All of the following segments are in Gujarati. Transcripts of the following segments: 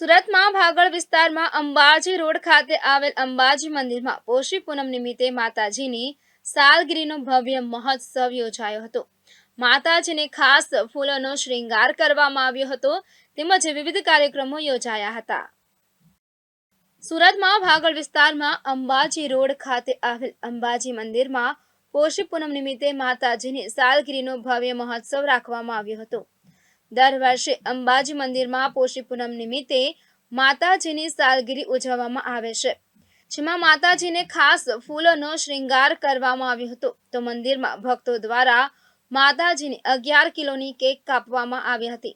સુરતમાં ભાગળ વિસ્તારમાં અંબાજી રોડ ખાતે આવેલ અંબાજી મંદિરમાં પોષી પૂનમ નિમિત્તે માતાજીની સાલગીરીનો ભવ્ય મહોત્સવ યોજાયો હતો। માતાજીને ખાસ ફૂલોનો શ્રૃંગાર કરવામાં આવ્યો હતો તેમજ વિવિધ કાર્યક્રમો યોજાયા હતા। સુરતમાં ભાગળ વિસ્તારમાં અંબાજી રોડ ખાતે આવેલ અંબાજી મંદિરમાં પોષી પૂનમ નિમિત્તે માતાજીની સાલગીરીનો ભવ્ય મહોત્સવ રાખવામાં આવ્યો હતો। દર વર્ષે અંબાજી મંદિરમાં પોષી પૂનમ નિમિત્તે માતાજીની સાલગીરી ઉજવવામાં આવે છે, જેમાં માતાજીને ખાસ ફૂલોનો શ્રૃંગાર કરવામાં આવ્યો હતો। તો મંદિરમાં ભક્તો દ્વારા માતાજીની 11 કિલોની કેક કાપવામાં આવી હતી,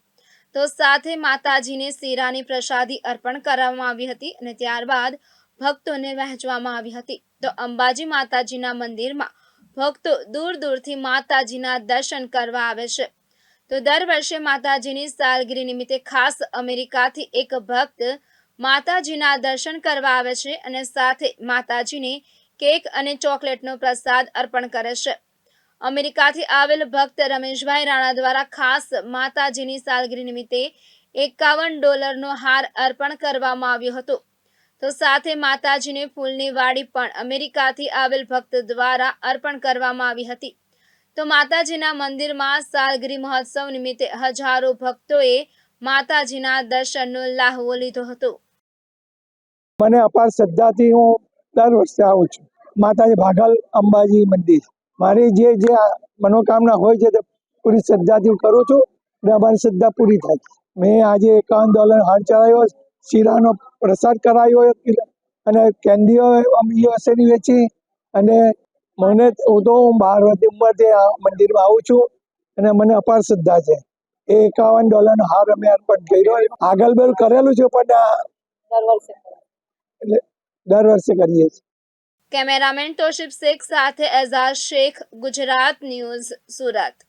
તો સાથે માતાજીને શીરાની પ્રસાદી અર્પણ કરવામાં આવી હતી અને ત્યારબાદ ભક્તોને વહેંચવામાં આવી હતી। તો અંબાજી માતાજીના મંદિરમાં ભક્તો દૂર દૂરથી માતાજીના દર્શન કરવા આવે છે। તો દર વર્ષે માતાજીની સાલગીરી નિમિત્તે ખાસ અમેરિકાથી એક ભક્ત માતાજીના દર્શન કરવા આવે છે અને સાથે માતાજીને કેક અને ચોકલેટનો પ્રસાદ અર્પણ કરે છે। અમેરિકાથી આવેલ ભક્ત રમેશભાઈ રાણા દ્વારા ખાસ માતાજીની સાલગીરી નિમિત્તે $51નો હાર અર્પણ કરવામાં આવ્યો હતો। તો સાથે માતાજીને ફૂલની વાડી પણ અમેરિકાથી આવેલ ભક્ત દ્વારા અર્પણ કરવામાં આવી હતી। તો માતાજીના મંદિરમાં સાલગીરી મહોત્સવ નિમિત્તે હજારો ભક્તોએ માતાજીના દર્શનનો લાહવો લીધો હતો। મને અપાર શ્રદ્ધાથી હું દર વર્ષે આવું છું માતાજી ભાગલ અંબાજી મંદિર। મારી જે મનોકામના હોય છે તે પૂરી શ્રદ્ધાથી હું કરું છું અને અમારી શ્રદ્ધા પૂરી થાય। મેં આજે $51 હાર ચડાવ્યો, શીરાનો પ્રસાદ કરાવ્યો અને કેન્ડીઓ યુએસએની વેચી અને મને હું 12 વર્ષની ઉંમરથી આ મંદિરમાં આવું છું અને મને અપાર શ્રદ્ધા છે। એ $51નો હાર અમે અર્પણ કર્યો। આગળ બેલ કરેલું છે પણ એટલે દર વર્ષે કરીએ છીએ। કેમેરામેન તોશિફ શેખ સાથે એઝાઝ શેખ, ગુજરાત ન્યૂઝ, સુરત।